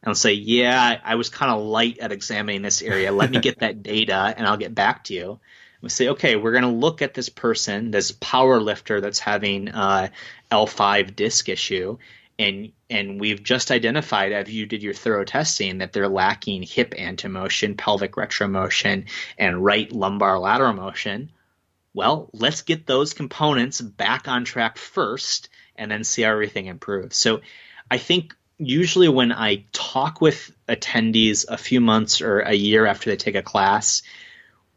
And I'll say, yeah, I was kind of light at examining this area. Let me get that data and I'll get back to you. We say, okay, we're going to look at this person, this power lifter that's having L5 disc issue, and we've just identified, as you did your thorough testing, that they're lacking hip antemotion, pelvic retromotion, and right lumbar lateral motion. Well, let's get those components back on track first, and then see how everything improves. So I think usually when I talk with attendees a few months or a year after they take a class,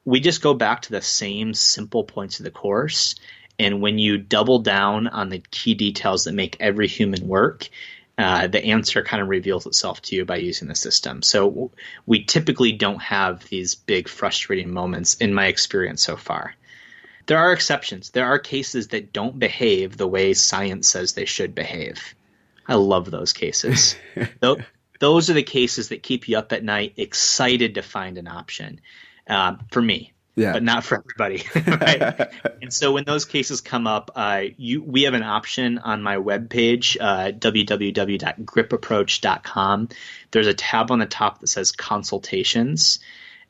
we just go back to the same simple points of the course. And when you double down on the key details that make every human work, the answer kind of reveals itself to you by using the system. So we typically don't have these big frustrating moments in my experience so far. There are exceptions. There are cases that don't behave the way science says they should behave. I love those cases. Those are the cases that keep you up at night, excited to find an option. For me, but not for everybody. Right? And so when those cases come up, we have an option on my webpage, www.gripapproach.com. There's a tab on the top that says consultations,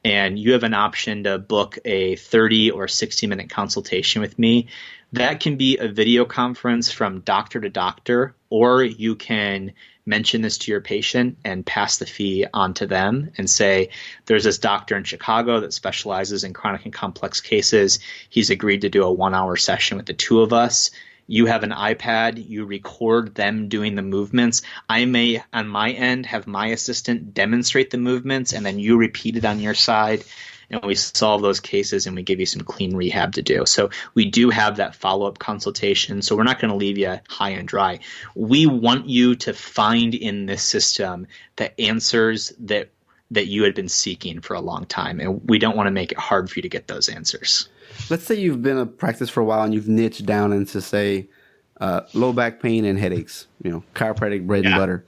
and you have an option to book a 30 or 60-minute consultation with me. That can be a video conference from doctor to doctor, or you can mention this to your patient and pass the fee on to them and say, there's this doctor in Chicago that specializes in chronic and complex cases. He's agreed to do a 1-hour session with the two of us. You have an iPad, you record them doing the movements. I may, on my end, have my assistant demonstrate the movements, and then you repeat it on your side. And we solve those cases and we give you some clean rehab to do. So we do have that follow-up consultation. So we're not going to leave you high and dry. We want you to find in this system the answers that you had been seeking for a long time. And we don't want to make it hard for you to get those answers. Let's say you've been a practice for a while and you've niched down into, say, low back pain and headaches, chiropractic bread and butter.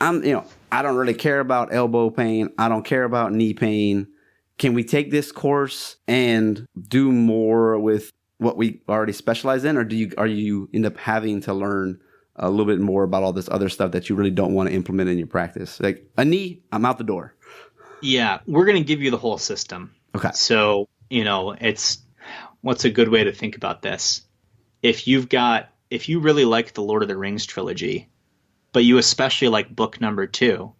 I don't really care about elbow pain. I don't care about knee pain. Can we take this course and do more with what we already specialize in, or are you end up having to learn a little bit more about all this other stuff that you really don't want to implement in your practice? Like a knee, I'm out the door. Yeah, we're going to give you the whole system. Okay. So, what's a good way to think about this? If you really like the Lord of the Rings trilogy, but you especially like book number 2,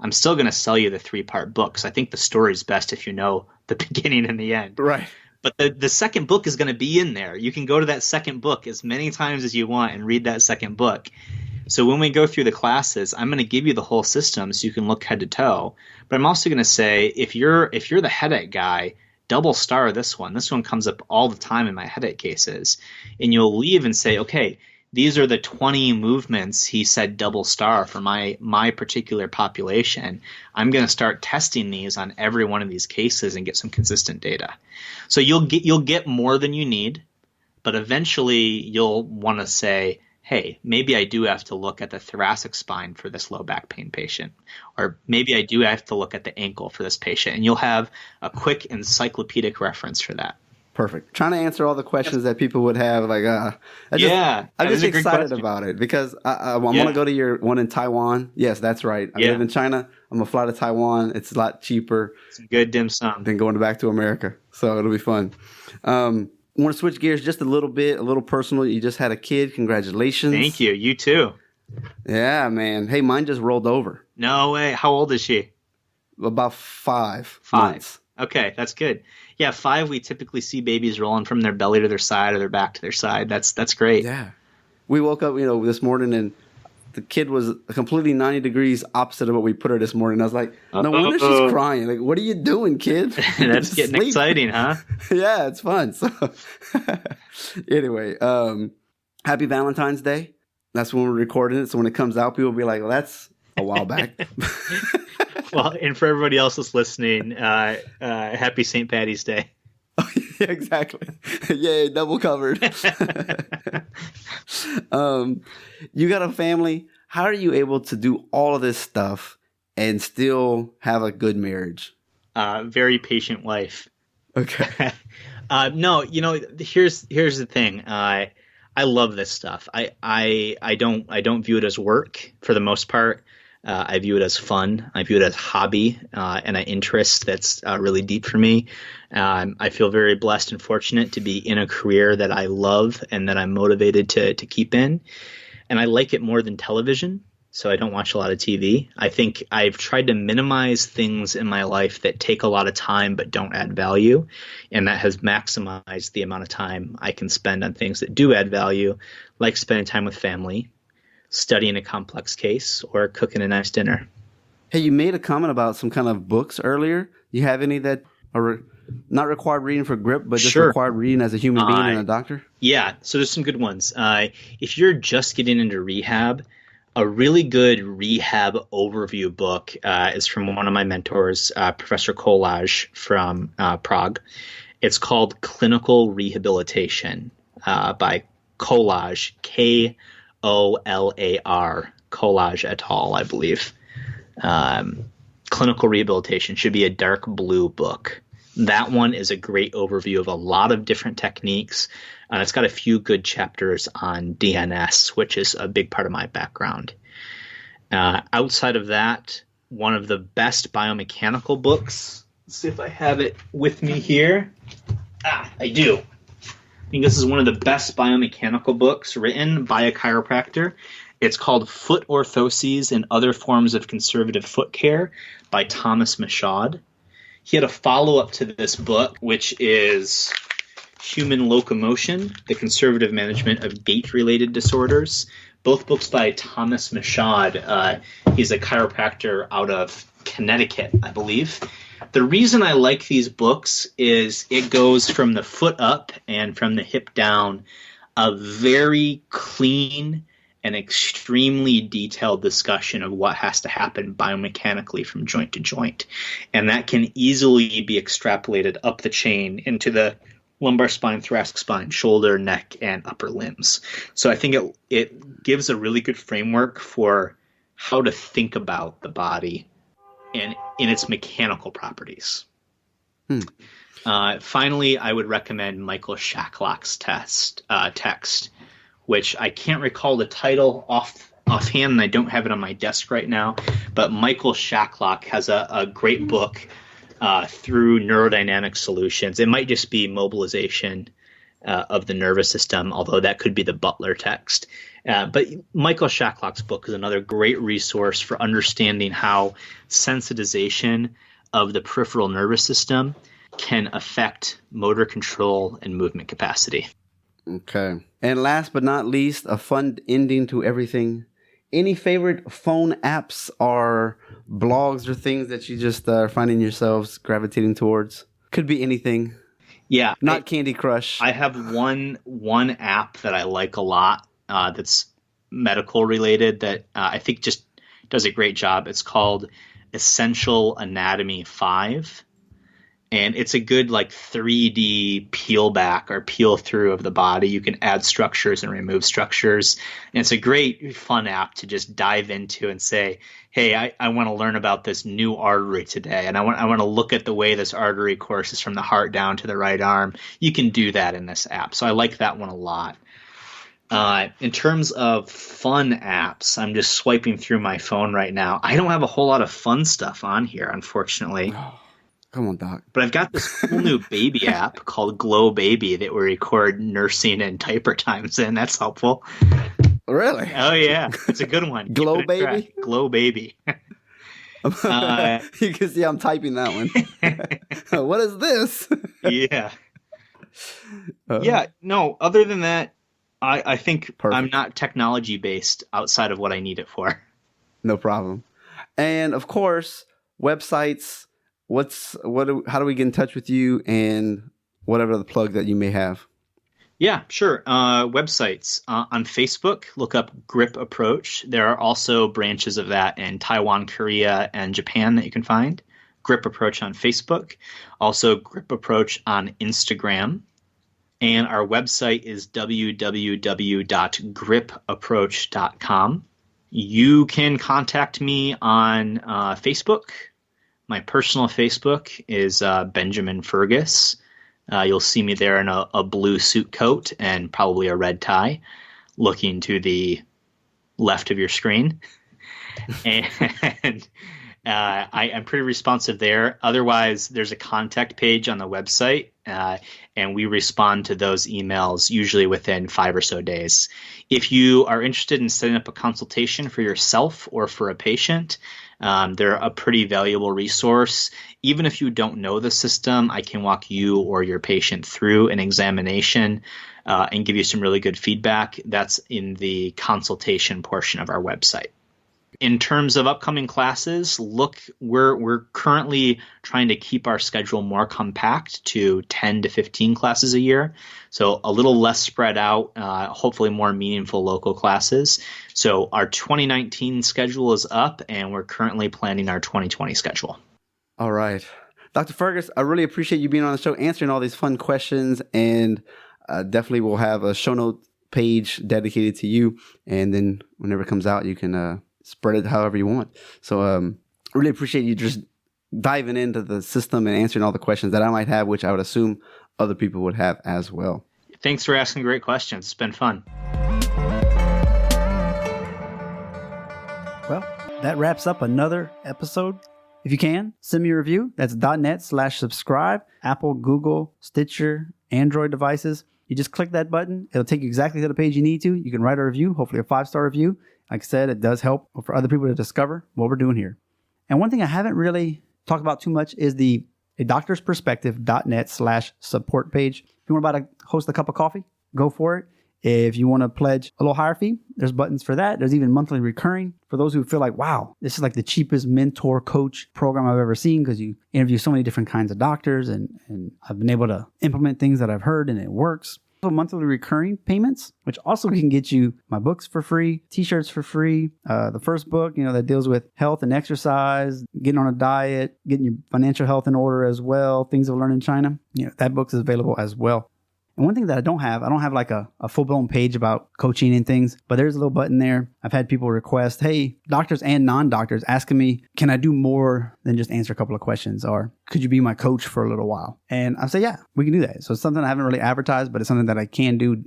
I'm still going to sell you the 3-part book. So I think the story's best if you know the beginning and the end. Right. But the second book is going to be in there. You can go to that second book as many times as you want and read that second book. So when we go through the classes, I'm going to give you the whole system so you can look head to toe. But I'm also going to say, if you're the headache guy, double star this one. This one comes up all the time in my headache cases. And you'll leave and say, okay, these are the 20 movements he said double star for my particular population. I'm going to start testing these on every one of these cases and get some consistent data. So you'll get more than you need, but eventually you'll want to say, hey, maybe I do have to look at the thoracic spine for this low back pain patient, or maybe I do have to look at the ankle for this patient, and you'll have a quick encyclopedic reference for that. Perfect. Trying to answer all the questions that people would have. Like, I'm just excited about it because I want to go to your one in Taiwan. Yes, that's right. I live in China. I'm going to fly to Taiwan. It's a lot cheaper. Some good dim sum. Than going back to America. So it'll be fun. Want to switch gears just a little bit, a little personal. You just had a kid. Congratulations. Thank you. You too. Yeah, man. Hey, mine just rolled over. No way. How old is she? About 5 months. Okay, that's good. Yeah, 5, we typically see babies rolling from their belly to their side or their back to their side. That's great. Yeah. We woke up, this morning and the kid was completely 90 degrees opposite of what we put her this morning. I was like, no wonder she's crying. Like, what are you doing, kid? That's getting exciting, huh? Yeah, it's fun. So anyway, happy Valentine's Day. That's when we're recording it. So when it comes out, people will be like, well, that's a while back. Well, and for everybody else that's listening, happy St. Patty's Day. Oh, yeah, exactly. Yay, double covered. You got a family. How are you able to do all of this stuff and still have a good marriage? Very patient wife. Okay. No, here's the thing. I love this stuff. I don't view it as work for the most part. I view it as fun. I view it as hobby and an interest that's really deep for me. I feel very blessed and fortunate to be in a career that I love and that I'm motivated to keep in. And I like it more than television, so I don't watch a lot of TV. I think I've tried to minimize things in my life that take a lot of time but don't add value, and that has maximized the amount of time I can spend on things that do add value, like spending time with family, studying a complex case, or cooking a nice dinner. Hey, you made a comment about some kind of books earlier. You have any that are not required reading for grip, but just required reading as a human being and a doctor? Yeah, so there's some good ones. If you're just getting into rehab, a really good rehab overview book is from one of my mentors, Professor Kolaj from Prague. It's called Clinical Rehabilitation by Kolaj, Kolar, Kolaj et al., I believe. Clinical Rehabilitation should be a dark blue book. That one is a great overview of a lot of different techniques. It's got a few good chapters on DNS, which is a big part of my background. Outside of that, one of the best biomechanical books. Let's see if I have it with me here. I do. I think this is one of the best biomechanical books written by a chiropractor. It's called Foot Orthoses and Other Forms of Conservative Foot Care by Thomas Michaud. He had a follow-up to this book, which is Human Locomotion, The Conservative Management of Gait-Related Disorders. Both books by Thomas Michaud. He's a chiropractor out of Connecticut, I believe. The reason I like these books is it goes from the foot up and from the hip down, a very clean and extremely detailed discussion of what has to happen biomechanically from joint to joint. And that can easily be extrapolated up the chain into the lumbar spine, thoracic spine, shoulder, neck, and upper limbs. So I think it gives a really good framework for how to think about the body and in its mechanical properties. Finally, I would recommend Michael Shacklock's text, which I can't recall the title offhand, and I don't have it on my desk right now. But Michael Shacklock has a great book through neurodynamic solutions. It might just be mobilization of the nervous system, although that could be the Butler text. But Michael Shacklock's book is another great resource for understanding how sensitization of the peripheral nervous system can affect motor control and movement capacity. Okay. And last but not least, a fun ending to everything. Any favorite phone apps or blogs or things that you just are finding yourselves gravitating towards? Could be anything. Yeah. Not Candy Crush. I have one app that I like a lot that's medical related that I think just does a great job. It's called Essential Anatomy 5. And it's a good like 3D peel back or peel through of the body. You can add structures and remove structures. And it's a great fun app to just dive into and say, hey, I want to learn about this new artery today. And I want to look at the way this artery courses from the heart down to the right arm. You can do that in this app. So I like that one a lot. In terms of fun apps, I'm just swiping through my phone right now. I don't have a whole lot of fun stuff on here, unfortunately. Come on, Doc. But I've got this cool new baby app called Glow Baby that we record nursing and diaper times in. That's helpful. Really? Oh, yeah. It's a good one. Glow Baby? Glow Baby. You can see I'm typing that one. What is this? Yeah. No, other than that, I think perfect. I'm not technology based outside of what I need it for. No problem. And of course, websites. How do we get in touch with you and whatever the plug that you may have? Yeah, sure. Websites on Facebook, look up Grip Approach. There are also branches of that in Taiwan, Korea, and Japan that you can find. Grip Approach on Facebook, also Grip Approach on Instagram. And our website is www.gripapproach.com. You can contact me on Facebook. My personal Facebook is Benjamin Fergus. You'll see me there in a blue suit coat and probably a red tie, looking to the left of your screen. And I'm pretty responsive there. Otherwise, there's a contact page on the website, and we respond to those emails usually within 5 or so days. If you are interested in setting up a consultation for yourself or for a patient, they're a pretty valuable resource. Even if you don't know the system, I can walk you or your patient through an examination and give you some really good feedback. That's in the consultation portion of our website. In terms of upcoming classes, we're currently trying to keep our schedule more compact to 10 to 15 classes a year. So a little less spread out, hopefully more meaningful local classes. So our 2019 schedule is up, and we're currently planning our 2020 schedule. All right. Dr. Fergus, I really appreciate you being on the show, answering all these fun questions, and definitely we'll have a show note page dedicated to you. And then whenever it comes out, you can spread it however you want. So really appreciate you just diving into the system and answering all the questions that I might have, which I would assume other people would have as well. Thanks for asking great questions. It's been fun. Well, that wraps up another episode. If you can, send me a review. That's .net/subscribe, Apple, Google, Stitcher, Android devices. You just click that button. It'll take you exactly to the page you need to. You can write a review, hopefully a 5-star review. Like I said, it does help for other people to discover what we're doing here. And one thing I haven't really talked about too much is the adoctorsperspective.net/support page. If you want to host a cup of coffee, go for it. If you want to pledge a little higher fee, there's buttons for that. There's even monthly recurring for those who feel like, wow, this is like the cheapest mentor coach program I've ever seen, because you interview so many different kinds of doctors, and I've been able to implement things that I've heard and it works. So monthly recurring payments, which also can get you my books for free, t-shirts for free, the first book, that deals with health and exercise, getting on a diet, getting your financial health in order as well, things I've learned in China. That book is available as well. And one thing that I don't have like a full-blown page about coaching and things, but there's a little button there. I've had people request, hey, doctors and non-doctors asking me, can I do more than just answer a couple of questions? Or could you be my coach for a little while? And I say, yeah, we can do that. So it's something I haven't really advertised, but it's something that I can do,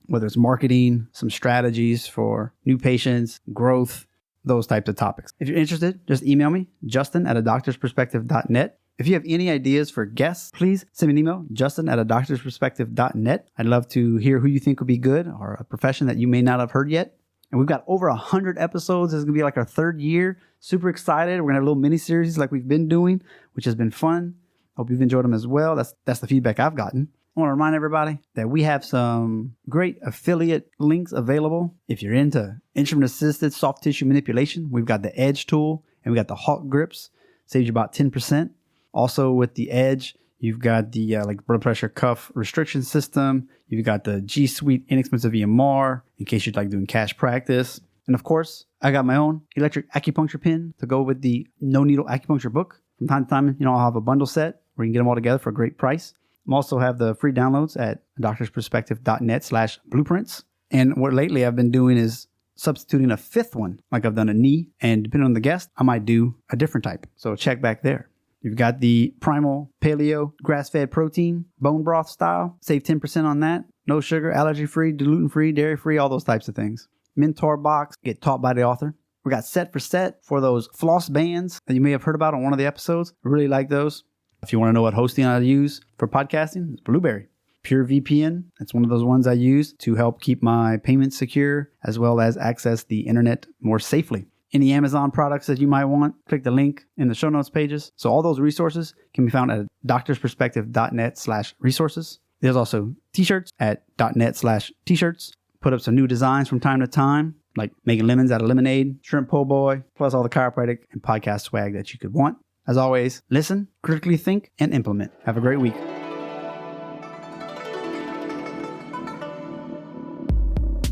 whether it's marketing, some strategies for new patients, growth, those types of topics. If you're interested, just email me, Justin@adoctorsperspective.net. If you have any ideas for guests, please send me an email, justin@adoctorsperspective.net. I'd love to hear who you think would be good or a profession that you may not have heard yet. And we've got over 100 episodes. This is going to be like our third year. Super excited. We're going to have a little mini series like we've been doing, which has been fun. Hope you've enjoyed them as well. That's the feedback I've gotten. I want to remind everybody that we have some great affiliate links available. If you're into instrument-assisted soft tissue manipulation, we've got the Edge tool and we got the Hawk grips. Saves you about 10%. Also with the Edge, you've got the like blood pressure cuff restriction system. You've got the G Suite inexpensive EMR in case you'd like doing cash practice. And of course, I got my own electric acupuncture pin to go with the no needle acupuncture book. From time to time, I'll have a bundle set where you can get them all together for a great price. I also have the free downloads at doctorsperspective.net/blueprints. And what lately I've been doing is substituting a fifth one. Like I've done a knee, and depending on the guest, I might do a different type. So check back there. You've got the Primal Paleo grass-fed protein, bone broth style. Save 10% on that. No sugar, allergy-free, gluten-free, dairy-free, all those types of things. Mentor box, get taught by the author. We got set for those floss bands that you may have heard about on one of the episodes. I really like those. If you want to know what hosting I use for podcasting, it's Blueberry. Pure VPN, that's one of those ones I use to help keep my payments secure as well as access the internet more safely. Any Amazon products that you might want, click the link in the show notes pages. So all those resources can be found at doctorsperspective.net/resources. There's also t-shirts at .net/t-shirts. Put up some new designs from time to time, like making lemons out of lemonade, shrimp po' boy, plus all the chiropractic and podcast swag that you could want. As always, listen, critically think, and implement. Have a great week.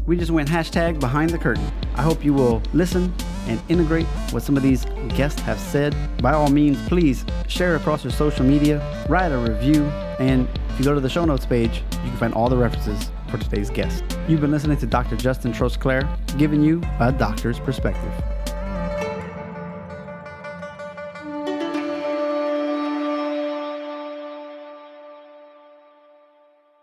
We just went #behind the curtain. I hope you will listen and integrate what some of these guests have said. By all means, please share it across your social media, write a review, and if you go to the show notes page, you can find all the references for today's guest. You've been listening to Dr. Justin Trosclair, giving you a doctor's perspective.